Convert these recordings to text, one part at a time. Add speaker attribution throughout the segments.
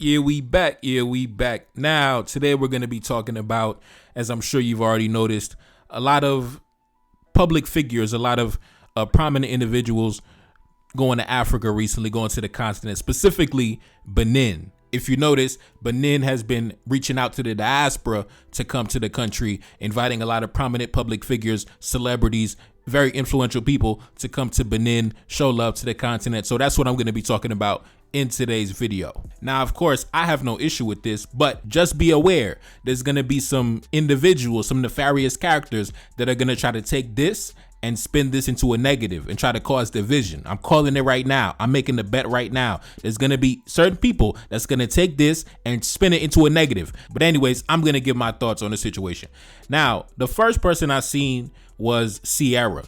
Speaker 1: Yeah, we back. Now, today we're going to be talking about, as I'm sure you've already noticed, a lot of public figures, a lot of prominent individuals going to Africa recently, going to the continent, specifically Benin. If you notice, Benin has been reaching out to the diaspora to come to the country, inviting a lot of prominent public figures, celebrities, very influential people to come to Benin, show love to the continent. So that's what I'm going to be talking about in today's video. Now, of course, I have no issue with this, but just be aware there's going to be some individuals, some nefarious characters that are going to try to take this and spin this into a negative and try to cause division. I'm calling it right now. I'm making the bet right now. There's going to be certain people that's going to take this and spin it into a negative. But anyways, I'm going to give my thoughts on the situation. Now, the first person I seen was Ciara.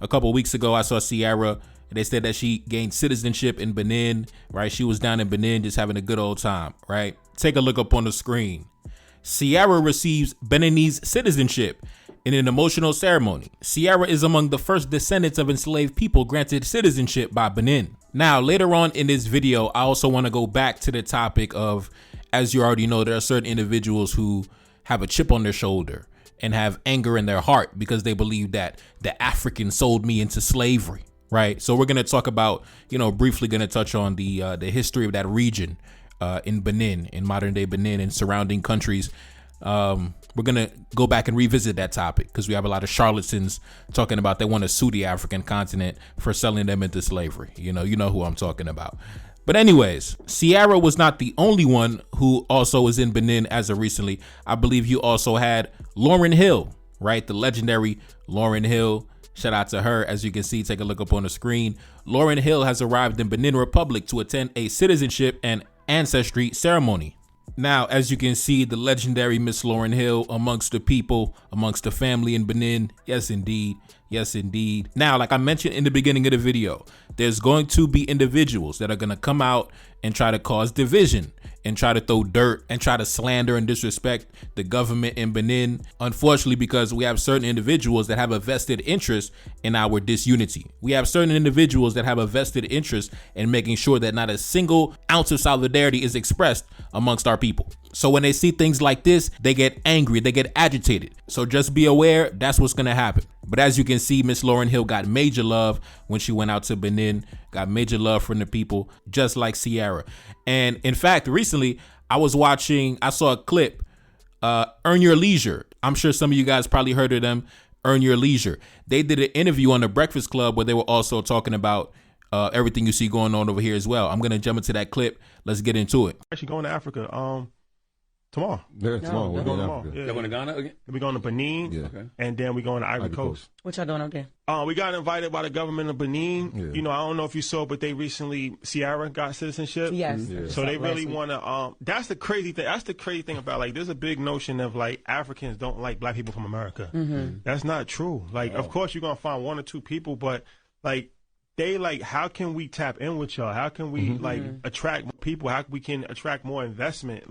Speaker 1: A couple weeks ago, I saw Ciara. They said that she gained citizenship in Benin, right? She was down in Benin just having a good old time, right? Take a look up on the screen. Ciara receives Beninese citizenship in an emotional ceremony. Ciara is among the first descendants of enslaved people granted citizenship by Benin. Now, later on in this video, I also want to go back to the topic of, as you already know, there are certain individuals who have a chip on their shoulder and have anger in their heart because they believe that the African sold me into slavery, right? So we're going to talk about, briefly going to touch on the history of that region in Benin, in modern day Benin and surrounding countries. We're going to go back and revisit that topic because we have a lot of charlatans talking about they want to sue the African continent for selling them into slavery. You know who I'm talking about. But anyways, Ciara was not the only one who also was in Benin as of recently. I believe you also had Lauryn Hill, right? The legendary Lauryn Hill. Shout out to her. As you can see, take a look up on the screen. Lauryn Hill has arrived in Benin Republic to attend a citizenship and ancestry ceremony. Now, as you can see, the legendary Miss Lauryn Hill amongst the people, amongst the family in Benin. Yes, indeed. Yes, indeed. Now, like I mentioned in the beginning of the video, there's going to be individuals that are going to come out and try to cause division and try to throw dirt and try to slander and disrespect the government in Benin. Unfortunately, because we have certain individuals that have a vested interest in our disunity. We have certain individuals that have a vested interest in making sure that not a single ounce of solidarity is expressed amongst our people. So when they see things like this, they get angry, they get agitated. So just be aware, that's what's going to happen. But as you can see, Miss Lauryn Hill got major love when she went out to Benin, got major love from the people, just like Ciara. And in fact, recently I saw a clip, Earn Your Leisure. I'm sure some of you guys probably heard of them, Earn Your Leisure. They did an interview on the Breakfast Club where they were also talking about everything you see going on over here as well. I'm going to jump into that clip. Let's get into it.
Speaker 2: Actually going to Africa tomorrow.
Speaker 3: Yeah, tomorrow.
Speaker 2: We're going tomorrow.
Speaker 3: Africa.
Speaker 2: Yeah.
Speaker 4: Y'all going to Ghana again?
Speaker 2: We're going to Benin,
Speaker 3: Yeah.
Speaker 2: and then we're going to Ivory Coast.
Speaker 5: What y'all doing up there?
Speaker 2: We got invited by the government of Benin.
Speaker 3: Yeah.
Speaker 2: I don't know if you saw, but they recently, Ciara got citizenship.
Speaker 5: Yes.
Speaker 3: Yeah.
Speaker 2: So they really want to, that's the crazy thing. That's the crazy thing about, there's a big notion of, Africans don't like black people from America.
Speaker 5: Mm-hmm.
Speaker 2: That's not true. Of course you're going to find one or two people, but, they how can we tap in with y'all? How can we, attract more people? How we can attract more investment?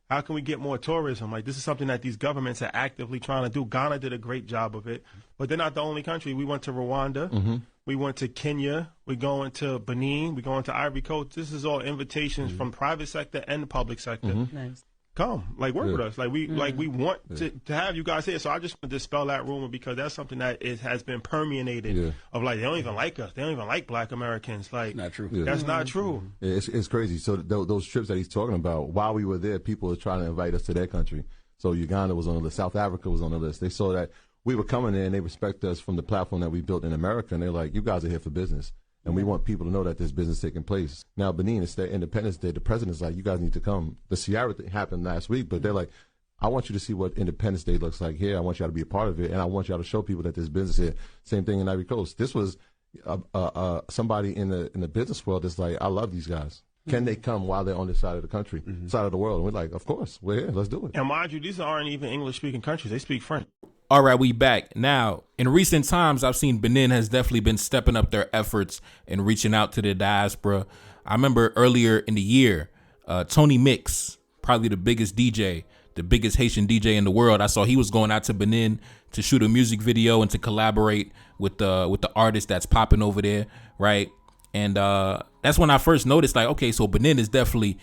Speaker 2: How can we get more tourism? This is something that these governments are actively trying to do. Ghana did a great job of it, but they're not the only country. We went to Rwanda.
Speaker 3: Mm-hmm.
Speaker 2: We went to Kenya. We're going to Benin. We're going to Ivory Coast. This is all invitations from private sector and the public sector.
Speaker 5: Nice.
Speaker 2: Come, work with us. We want to have you guys here. So I just want to dispel that rumor because that's something that has been permeated of they don't even like us. They don't even like black Americans.
Speaker 4: Not true.
Speaker 3: Yeah.
Speaker 2: That's not true.
Speaker 3: Yeah, it's crazy. So those trips that he's talking about, while we were there, people were trying to invite us to their country. So Uganda was on the list. South Africa was on the list. They saw that we were coming there and they respect us from the platform that we built in America. And they're like, you guys are here for business. And we want people to know that there's business taking place. Now, Benin, it's their Independence Day. The president's like, you guys need to come. The Ciara thing happened last week, but they're like, I want you to see what Independence Day looks like here. I want y'all to be a part of it, and I want y'all to show people that there's business here. Same thing in Ivory Coast. This was somebody in the business world that's like, I love these guys. Can they come while they're on this side of the country, side of the world? And we're like, of course, we're here. Let's do it.
Speaker 2: And mind you, these aren't even English-speaking countries. They speak French.
Speaker 1: All right, we back. Now, in recent times, I've seen Benin has definitely been stepping up their efforts and reaching out to the diaspora. I remember earlier in the year, Tony Mix, probably the biggest DJ, the biggest Haitian DJ in the world. I saw he was going out to Benin to shoot a music video and to collaborate with the artist that's popping over there, right? And that That's when I first noticed, like, okay, so Benin is definitely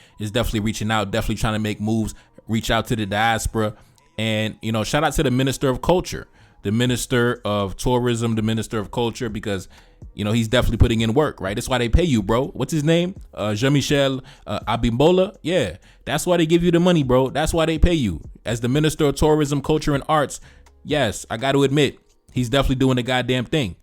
Speaker 1: reaching out, definitely trying to make moves, reach out to the diaspora. And, you know, shout out to the Minister of Culture, the Minister of Tourism, the Minister of Culture, because, you know, he's definitely putting in work, right? That's why they pay you, bro. What's his name? Jean-Michel Abimbola. Yeah, that's why they give you the money, bro. That's why they pay you. As the Minister of Tourism, Culture, and Arts, yes, I got to admit, he's definitely doing the goddamn thing.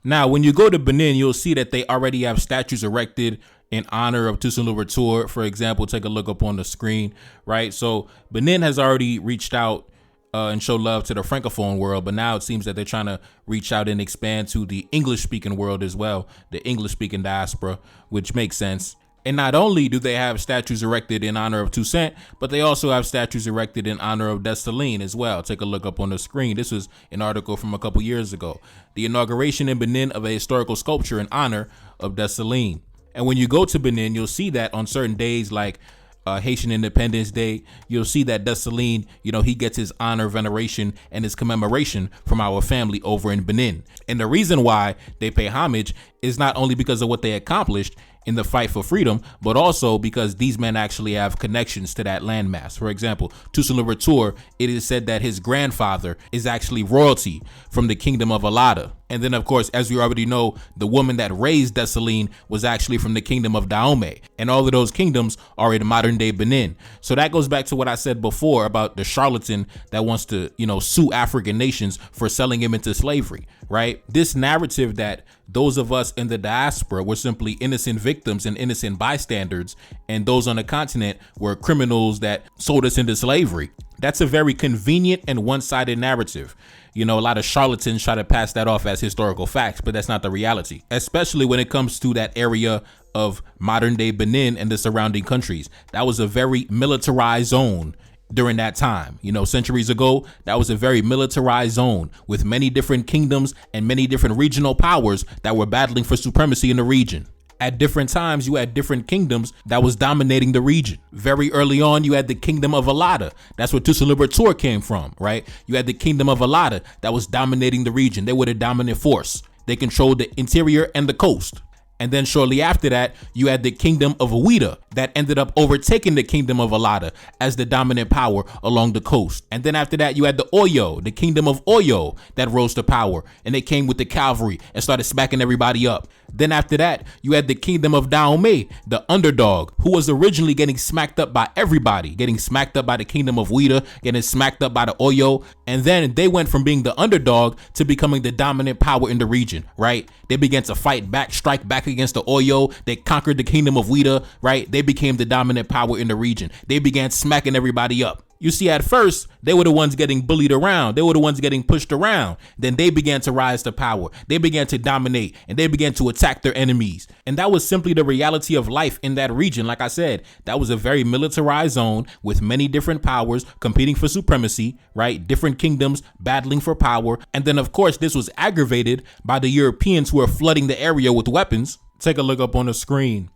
Speaker 1: Now, when you go to Benin, you'll see that they already have statues erected in honor of Toussaint Louverture. For example, take a look up on the screen, right? So Benin has already reached out and showed love to the Francophone world, but now it seems that they're trying to reach out and expand to the English-speaking world as well, the English-speaking diaspora, which makes sense. And not only do they have statues erected in honor of Toussaint, but they also have statues erected in honor of Dessalines as well. Take a look up on the screen. This was an article from a couple years ago. The inauguration in Benin of a historical sculpture in honor of Dessalines. And when you go to Benin, you'll see that on certain days like Haitian Independence Day, you'll see that Dessalines, you know, he gets his honor, veneration, and his commemoration from our family over in Benin. And the reason why they pay homage is not only because of what they accomplished in the fight for freedom, but also because these men actually have connections to that landmass. For example, Toussaint Louverture, it is said that his grandfather is actually royalty from the kingdom of Alada. And then, of course, as we already know, the woman that raised Dessalines was actually from the kingdom of Dahomey. And all of those kingdoms are in modern day Benin. So that goes back to what I said before about the charlatan that wants to, you know, sue African nations for selling him into slavery, right? This narrative that those of us in the diaspora were simply innocent victims and innocent bystanders, and those on the continent were criminals that sold us into slavery. That's a very convenient and one-sided narrative. You know, a lot of charlatans try to pass that off as historical facts, but that's not the reality, especially when it comes to that area of modern day Benin and the surrounding countries. That was a very militarized zone during that time. You know, centuries ago, that was a very militarized zone with many different kingdoms and many different regional powers that were battling for supremacy in the region. At different times, you had different kingdoms that was dominating the region. Very early on, you had the kingdom of Alada. That's where Toussaint Louverture came from, right? You had the kingdom of Alada that was dominating the region. They were the dominant force. They controlled the interior and the coast. And then shortly after that, you had the kingdom of Ouida that ended up overtaking the kingdom of Alada as the dominant power along the coast. And then after that, you had the Oyo, the kingdom of Oyo that rose to power. And they came with the cavalry and started smacking everybody up. Then after that, you had the kingdom of Dahomey, the underdog, who was originally getting smacked up by everybody, getting smacked up by the kingdom of Ouida, getting smacked up by the Oyo. And then they went from being the underdog to becoming the dominant power in the region, right? They began to fight back, strike back against the Oyo. They conquered the kingdom of Ouida, right? They became the dominant power in the region. They began smacking everybody up. You see, at first, they were the ones getting bullied around. They were the ones getting pushed around. Then they began to rise to power. They began to dominate and they began to attack their enemies. And that was simply the reality of life in that region. Like I said, that was a very militarized zone with many different powers competing for supremacy, right? Different kingdoms battling for power. And then, of course, this was aggravated by the Europeans who were flooding the area with weapons. Take a look up on the screen.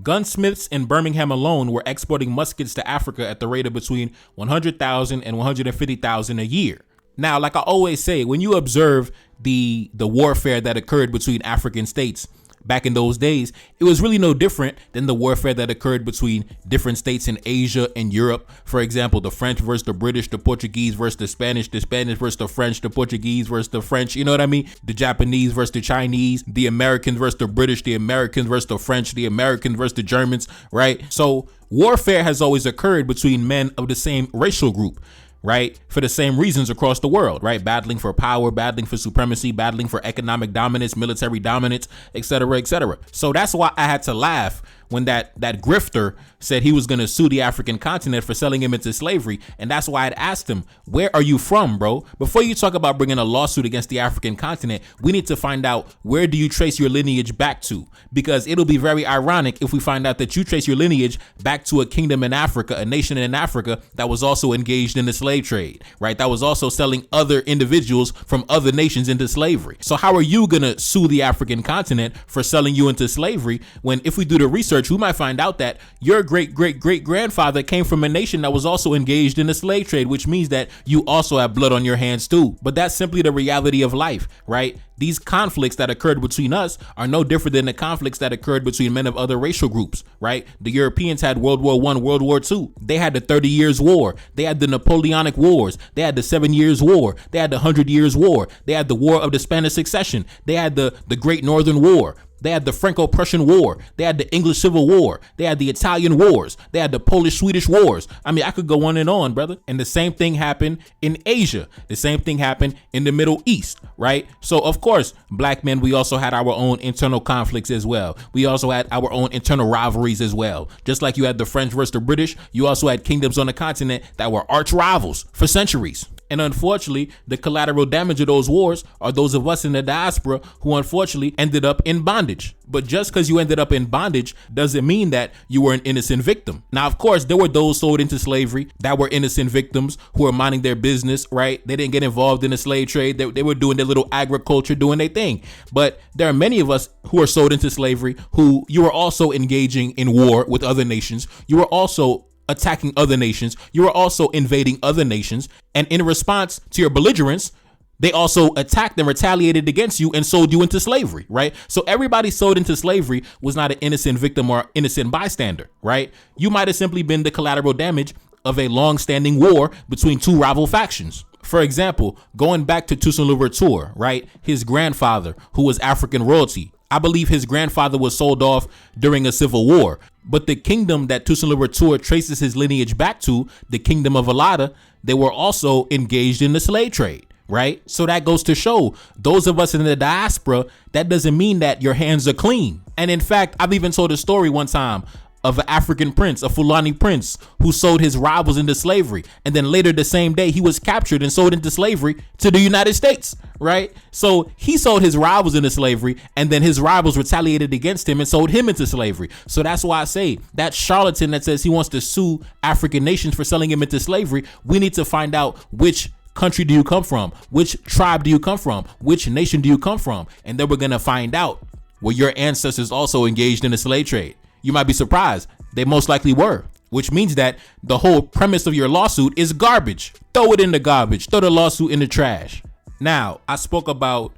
Speaker 1: Gunsmiths in Birmingham alone were exporting muskets to Africa at the rate of between 100,000 and 150,000 a year. Now, like I always say, when you observe the warfare that occurred between African states back in those days, it was really no different than the warfare that occurred between different states in Asia and Europe. For example, the French versus the British, the Portuguese versus the Spanish versus the French, the Portuguese versus the French, you know what I mean? The Japanese versus the Chinese, the Americans versus the British, the Americans versus the French, the Americans versus the Germans, right? So warfare has always occurred between men of the same racial group, right? For the same reasons across the world, right? Battling for power, battling for supremacy, battling for economic dominance, military dominance, etc., etc. So that's why I had to laugh when that grifter said he was going to sue the African continent for selling him into slavery. And that's why I'd asked him, where are you from, bro? Before you talk about bringing a lawsuit against the African continent, we need to find out, where do you trace your lineage back to? Because it'll be very ironic if we find out that you trace your lineage back to a kingdom in Africa, a nation in Africa that was also engaged in the slave trade, right? That was also selling other individuals from other nations into slavery. So how are you going to sue the African continent for selling you into slavery when, if we do the research, we might find out that your great-great-great-grandfather came from a nation that was also engaged in the slave trade, which means that you also have blood on your hands too. But that's simply the reality of life, right? These conflicts that occurred between us are no different than the conflicts that occurred between men of other racial groups, right? The Europeans had World War I, World War II. They had the 30 Years' War. They had the Napoleonic Wars. They had the 7 Years' War. They had the 100 Years' War. They had the War of the Spanish Succession. They had the Great Northern War. They had the Franco-Prussian War. They had the English Civil War. They had the Italian Wars. They had the Polish-Swedish Wars. I mean, I could go on and on, brother. And the same thing happened in Asia. The same thing happened in the Middle East, right? So, of course, black men, we also had our own internal conflicts as well. We also had our own internal rivalries as well. Just like you had the French versus the British, you also had kingdoms on the continent that were arch rivals for centuries. And unfortunately, the collateral damage of those wars are those of us in the diaspora who unfortunately ended up in bondage. But just because you ended up in bondage doesn't mean that you were an innocent victim. Now, of course, there were those sold into slavery that were innocent victims who were minding their business, right? They didn't get involved in the slave trade. They were doing their little agriculture, doing their thing. But there are many of us who are sold into slavery who you were also engaging in war with other nations. You were also attacking other nations. You were also invading other nations. And in response to your belligerence, they also attacked and retaliated against you and sold you into slavery, right? So everybody sold into slavery was not an innocent victim or innocent bystander, right? You might have simply been the collateral damage of a long-standing war between two rival factions. For example, going back to Toussaint Louverture, right? His grandfather, who was African royalty, I believe his grandfather was sold off during a civil war. But the kingdom that Toussaint Louverture traces his lineage back to, the kingdom of Alada, they were also engaged in the slave trade, right? So that goes to show those of us in the diaspora, that doesn't mean that your hands are clean. And in fact, I've even told a story one time of an African prince, a Fulani prince, who sold his rivals into slavery. And then later the same day, he was captured and sold into slavery to the United States, right? So he sold his rivals into slavery, and then his rivals retaliated against him and sold him into slavery. So that's why I say that charlatan that says he wants to sue African nations for selling him into slavery, we need to find out which country do you come from? Which tribe do you come from? Which nation do you come from? And then we're going to find out were your ancestors also engaged in the slave trade. You might be surprised. They most likely were, which means that the whole premise of your lawsuit is garbage. Throw it in the garbage. Throw the lawsuit in the trash. Now, I spoke about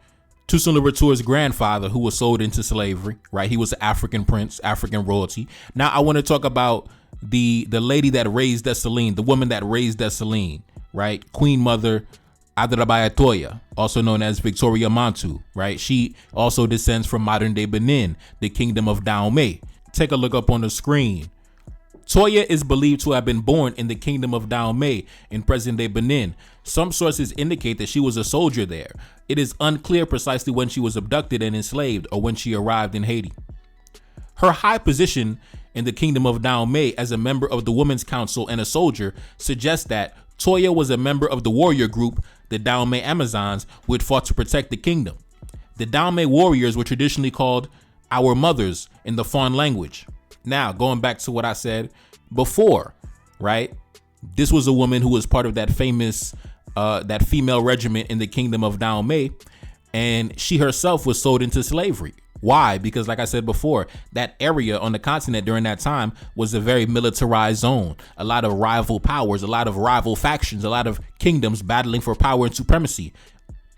Speaker 1: Toussaint Louverture's grandfather who was sold into slavery, right? He was an African prince, African royalty. Now, I want to talk about the lady that raised Dessalines, the woman that raised Dessalines, right? Queen Mother Toya, also known as Victoria Mantu, right? She also descends from modern-day Benin, the kingdom of Dahomey. Take a look up on the screen. Toya is believed to have been born in the kingdom of Dahomey in present-day Benin. Some sources indicate that she was a soldier there. It is unclear precisely when she was abducted and enslaved or when she arrived in Haiti. Her high position in the kingdom of Dahomey as a member of the Women's Council and a soldier suggests that Toya was a member of the warrior group, the Dahomey Amazons, which fought to protect the kingdom. The Dahomey warriors were traditionally called our mothers in the Fon language. Now, going back to what I said before, right? This was a woman who was part of that famous, that female regiment in the kingdom of Dahomey, and she herself was sold into slavery. Why? Because like I said before, that area on the continent during that time was a very militarized zone. A lot of rival powers, a lot of rival factions, a lot of kingdoms battling for power and supremacy.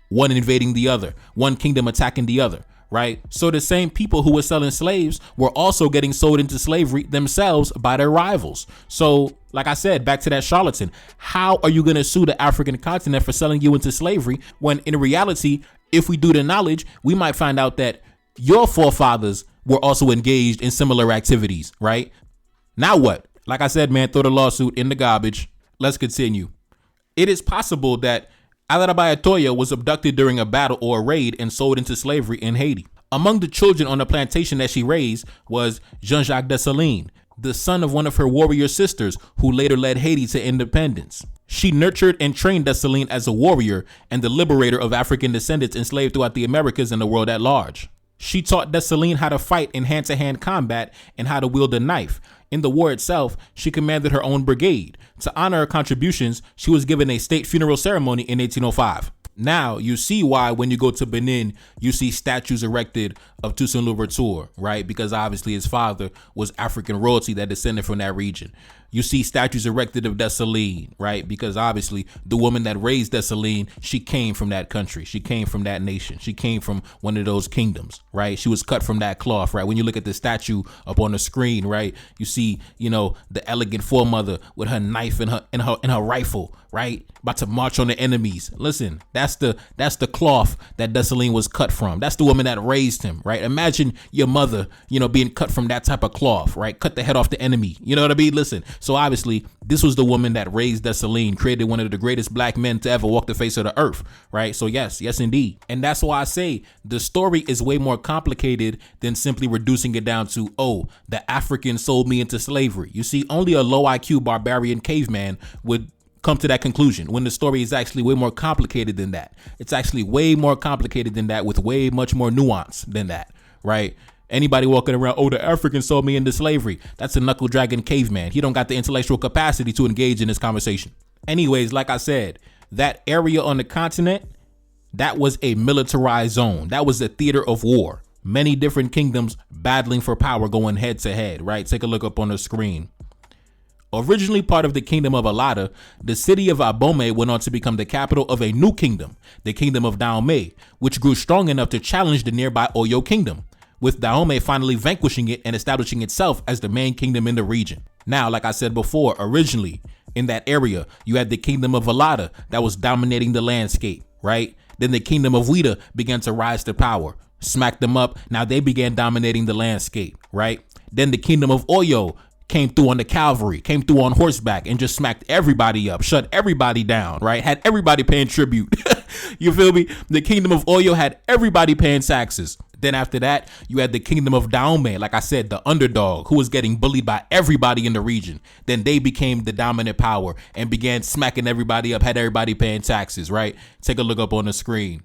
Speaker 1: One invading the other, one kingdom attacking the other. Right? So the same people who were selling slaves were also getting sold into slavery themselves by their rivals. So, like I said, back to that charlatan, how are you going to sue the African continent for selling you into slavery when in reality, if we do the knowledge, we might find out that your forefathers were also engaged in similar activities, right? Now what? Like I said, man, throw the lawsuit in the garbage. Let's continue. It is possible that Toya was abducted during a battle or a raid and sold into slavery in Haiti. Among the children on the plantation that she raised was Jean-Jacques Dessalines, the son of one of her warrior sisters who later led Haiti to independence. She nurtured and trained Dessalines as a warrior and the liberator of African descendants enslaved throughout the Americas and the world at large. She taught Dessalines how to fight in hand-to-hand combat and how to wield a knife. In the war itself, she commanded her own brigade. To honor her contributions, she was given a state funeral ceremony in 1805. Now, you see why when you go to Benin, you see statues erected of Toussaint Louverture, right? Because obviously his father was African royalty that descended from that region. You see statues erected of Dessalines, right? Because obviously the woman that raised Dessalines, she came from that country. She came from that nation. She came from one of those kingdoms, right? She was cut from that cloth, right? When you look at the statue up on the screen, right? You see, the elegant foremother with her knife and her rifle, right? About to march on the enemies. Listen, that's the cloth that Dessalines was cut from. That's the woman that raised him, right? Imagine your mother, being cut from that type of cloth, right? Cut the head off the enemy. You know what I mean? Listen. So obviously, this was the woman that raised Dessalines, created one of the greatest black men to ever walk the face of the earth, right? So yes, indeed. And that's why I say the story is way more complicated than simply reducing it down to, the African sold me into slavery. You see, only a low IQ barbarian caveman would come to that conclusion when the story is actually way more complicated than that. It's actually way more complicated than that with way much more nuance than that, right? Anybody walking around, the Africans sold me into slavery. That's a knuckle dragging caveman. He don't got the intellectual capacity to engage in this conversation. Anyways, like I said, that area on the continent, that was a militarized zone. That was a theater of war. Many different kingdoms battling for power, going head to head, right? Take a look up on the screen. Originally part of the kingdom of Alada, the city of Dahomey went on to become the capital of a new kingdom, the kingdom of Dahomey, which grew strong enough to challenge the nearby Oyo kingdom, with Dahomey finally vanquishing it and establishing itself as the main kingdom in the region. Now, like I said before, originally in that area, you had the kingdom of Alada that was dominating the landscape, right? Then the kingdom of Ouida began to rise to power, smacked them up. Now they began dominating the landscape, right? Then the kingdom of Oyo came through on the cavalry, came through on horseback and just smacked everybody up, shut everybody down, right? Had everybody paying tribute. You feel me? The kingdom of Oyo had everybody paying taxes. Then after that, you had the kingdom of Dahomey, like I said, the underdog who was getting bullied by everybody in the region. Then they became the dominant power and began smacking everybody up, had everybody paying taxes, right? Take a look up on the screen.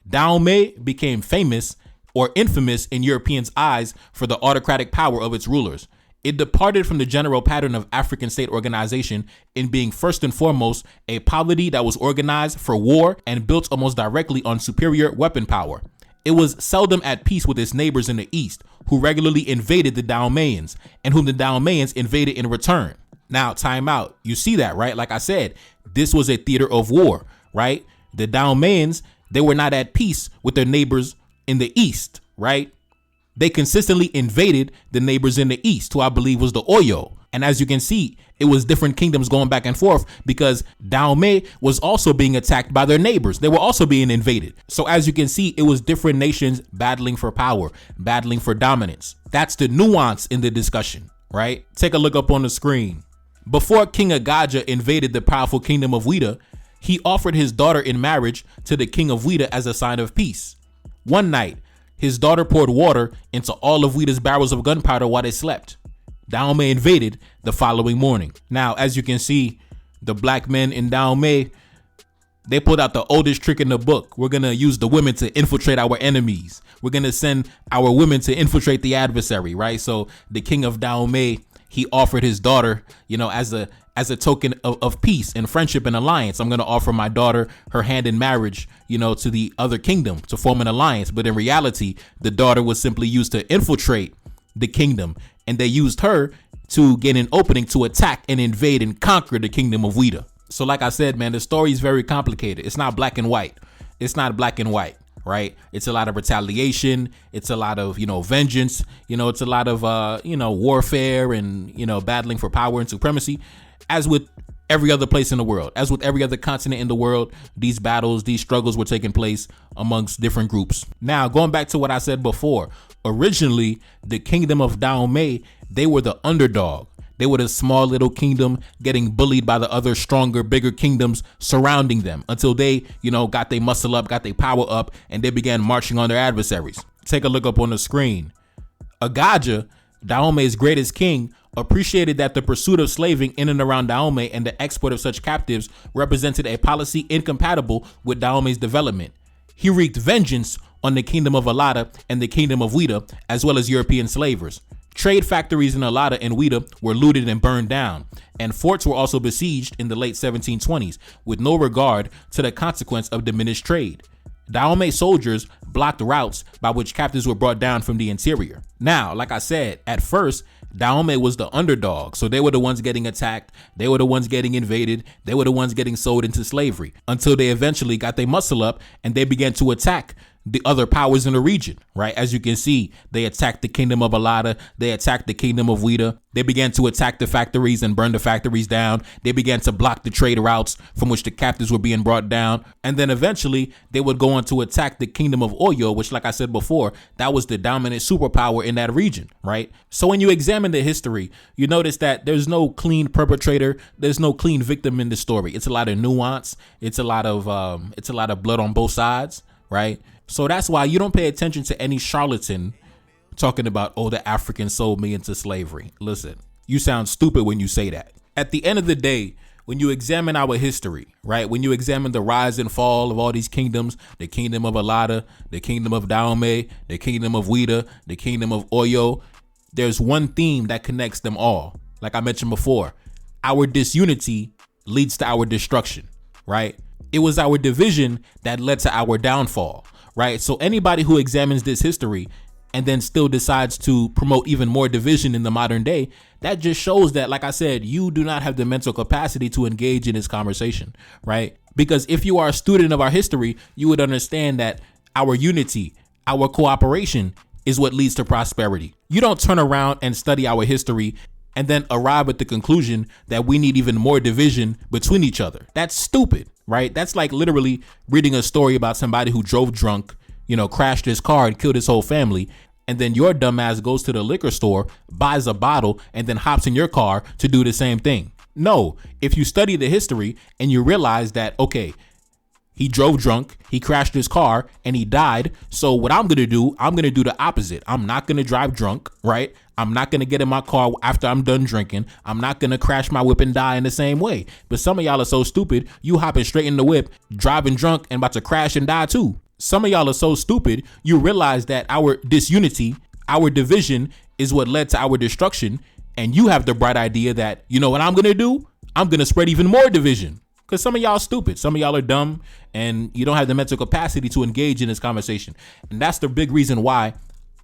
Speaker 1: Dahomey became famous or infamous in Europeans' eyes for the autocratic power of its rulers. It departed from the general pattern of African state organization in being first and foremost a polity that was organized for war and built almost directly on superior weapon power. It was seldom at peace with its neighbors in the east, who regularly invaded the Dahomeyans and whom the Dahomeyans invaded in return. Now, time out. You see that, right? Like I said, this was a theater of war, right? The Dahomeyans, they were not at peace with their neighbors in the east, right? They consistently invaded the neighbors in the east, who I believe was the Oyo. And as you can see, it was different kingdoms going back and forth because Dahomey was also being attacked by their neighbors. They were also being invaded. So as you can see, it was different nations battling for power, battling for dominance. That's the nuance in the discussion, right? Take a look up on the screen. Before King Agaja invaded the powerful kingdom of Ouida, he offered his daughter in marriage to the king of Ouida as a sign of peace. One night, his daughter poured water into all of Ouida's barrels of gunpowder while they slept. Dahomey invaded the following morning. Now, as you can see, the black men in Dahomey, they pulled out the oldest trick in the book. We're going to use the women to infiltrate our enemies. We're going to send our women to infiltrate the adversary, right? So the king of Dahomey, he offered his daughter, as a token of peace and friendship and alliance. I'm going to offer my daughter her hand in marriage, to the other kingdom to form an alliance. But in reality, the daughter was simply used to infiltrate the kingdom, and they used her to get an opening to attack and invade and conquer the kingdom of Ouida. So like I said, man, the story is very complicated. It's not black and white. It's not black and white, right? It's a lot of retaliation. It's a lot of, vengeance. It's a lot of, warfare and, battling for power and supremacy. As with every other place in the world, as with every other continent in the world, these battles, these struggles were taking place amongst different groups. Now, going back to what I said before, originally, the kingdom of Dahomey, they were the underdog. They were the small little kingdom getting bullied by the other stronger, bigger kingdoms surrounding them until they, got their muscle up, got their power up, and they began marching on their adversaries. Take a look up on the screen. Agaja, Dahomey's greatest king, appreciated that the pursuit of slaving in and around Dahomey and the export of such captives represented a policy incompatible with Dahomey's development. He wreaked vengeance on the kingdom of Alada and the kingdom of Ouida, as well as European slavers. Trade factories in Alada and Ouida were looted and burned down, and forts were also besieged in the late 1720s, with no regard to the consequence of diminished trade. Dahomey soldiers blocked routes by which captives were brought down from the interior. Now, like I said, at first, Dahomey was the underdog, so they were the ones getting attacked, they were the ones getting invaded, they were the ones getting sold into slavery, until they eventually got their muscle up and they began to attack the other powers in the region, right? As you can see, they attacked the kingdom of Alada, they attacked the kingdom of Ouida, they began to attack the factories and burn the factories down, they began to block the trade routes from which the captives were being brought down, and then eventually they would go on to attack the kingdom of Oyo, which, like I said before, that was the dominant superpower in that region, right? So when you examine the history, you notice that there's no clean perpetrator, there's no clean victim in the story. It's a lot of nuance, it's a lot of blood on both sides, right? So that's why you don't pay attention to any charlatan talking about, oh, the Africans sold me into slavery. Listen, you sound stupid when you say that. At the end of the day, when you examine our history, right, when you examine the rise and fall of all these kingdoms, the kingdom of Alada, the kingdom of Dahomey, the kingdom of Ouida, the kingdom of Oyo, there's one theme that connects them all. Like I mentioned before, our disunity leads to our destruction, right? It was our division that led to our downfall. Right. So anybody who examines this history and then still decides to promote even more division in the modern day, that just shows that, like I said, you do not have the mental capacity to engage in this conversation. Right. Because if you are a student of our history, you would understand that our unity, our cooperation is what leads to prosperity. You don't turn around and study our history and then arrive at the conclusion that we need even more division between each other. That's stupid, right? That's like literally reading a story about somebody who drove drunk, crashed his car and killed his whole family. And then your dumbass goes to the liquor store, buys a bottle, and then hops in your car to do the same thing. No, if you study the history and you realize that, okay, he drove drunk, he crashed his car, and he died. So what I'm going to do the opposite. I'm not going to drive drunk, right? I'm not going to get in my car after I'm done drinking. I'm not going to crash my whip and die in the same way. But some of y'all are so stupid, you hopping straight in the whip, driving drunk, and about to crash and die too. Some of y'all are so stupid, you realize that our disunity, our division is what led to our destruction. And you have the bright idea that, you know what I'm going to do? I'm going to spread even more division. Because some of y'all are stupid. Some of y'all are dumb and you don't have the mental capacity to engage in this conversation. And that's the big reason why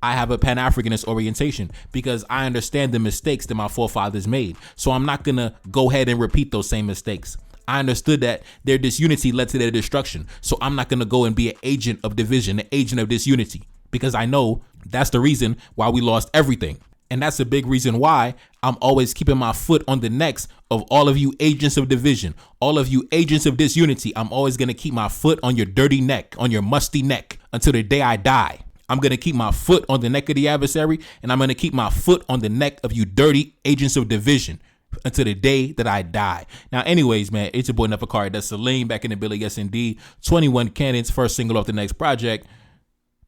Speaker 1: I have a Pan-Africanist orientation, because I understand the mistakes that my forefathers made. So I'm not going to go ahead and repeat those same mistakes. I understood that their disunity led to their destruction. So I'm not going to go and be an agent of division, an agent of disunity, because I know that's the reason why we lost everything. And that's a big reason why I'm always keeping my foot on the necks of all of you agents of division, all of you agents of disunity. I'm always going to keep my foot on your dirty neck, on your musty neck until the day I die. I'm going to keep my foot on the neck of the adversary, and I'm going to keep my foot on the neck of you dirty agents of division until the day that I die. Now, anyways, man, it's your boy Neferkari. That's Celine back in the Billy. Yes, indeed. 21 Cannons, first single off the next project.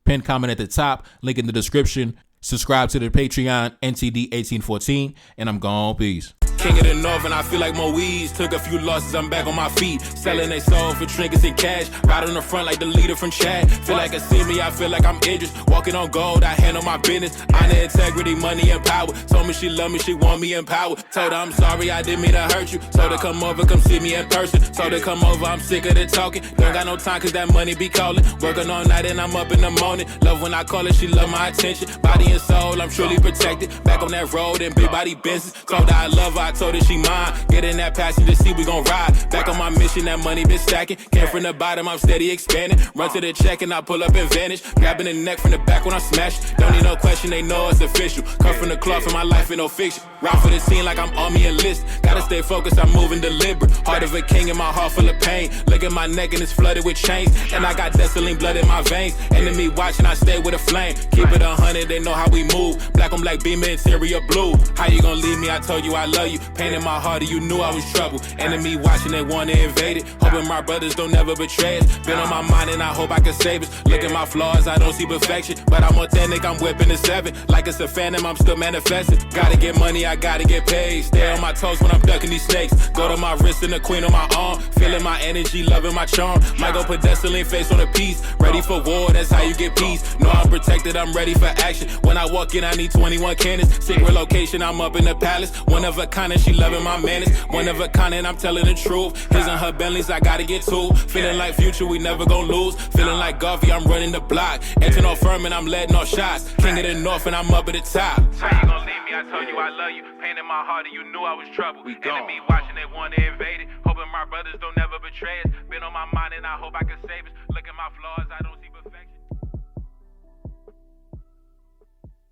Speaker 1: Pin comment at the top, link in the description. Subscribe to the Patreon, NTD 1814, and I'm gone. Peace. King of the North, and I feel like Moise. Took a few losses, I'm back on my feet. Selling they soul for trinkets and cash. Right on the front like the leader from Chad. Feel like a see me, I feel like I'm Idris. Walking on gold, I handle my business. Honor, integrity, money, and power. Told me she love me, she want me in power. Told her I'm sorry, I didn't mean to hurt you. Told her come over, come see me in person. Told her come over, I'm sick of the talking. Don't got no time, cause that money be calling. Working all night and I'm up in the morning. Love when I call her, she love my attention. Body and soul, I'm truly protected. Back on that road and big body business. Told her I love her, I told her she mine. Get in that passenger seat, we gon' ride. Back on my mission, that money been stacking. Came from the bottom, I'm steady expanding. Run to the check and I pull up and vanish. Grabbing the neck from the back when I smash. Don't need no question, they know it's official. Cut from the cloth and my life ain't no fiction. Ride for the scene like I'm army enlist. Gotta stay focused, I'm moving deliberate. Heart of a king and my heart full of pain. Look at my neck and it's flooded with chains. And I got Dispelling blood in my veins. Enemy watching, I stay with a flame. Keep it 100, they know how we move. Black on black beamer, interior blue. How you gonna leave me? I told you I love you. Pain in my heart, you knew I was trouble. Enemy watching, they wanna invade it. Hoping my brothers don't never betray us. Been on my mind and I hope I can save us. Look at my flaws, I don't see perfection. But I'm authentic, I'm whipping the 7. Like it's a phantom, I'm still manifesting. Gotta get money, I gotta get paid. Stay on my toes when I'm ducking these snakes. Go to my wrist and the queen on my arm. Feeling my energy, loving my charm. Might go pedestrian face on a piece. Ready for war, that's how you get peace. Know I'm protected, I'm ready for action. When I walk in, I need 21 cannons. Secret location, I'm up in the palace. One of a kind and she loving my manners. One of a kind and I'm telling the truth. His and her Bentleys, I gotta get to. Feeling like future, we never gon' lose. Feeling like Garvey, I'm running the block. Entering off firm and I'm letting off shots. King of the north and I'm up at the top. How you gon' leave me? I told you I love you. Pain in my heart and you knew I was trouble. Enemy watching, they wanna invade it. Hoping my brothers don't never betray us. Been on my mind and I hope I can save us. Look at my flaws, I don't see perfection.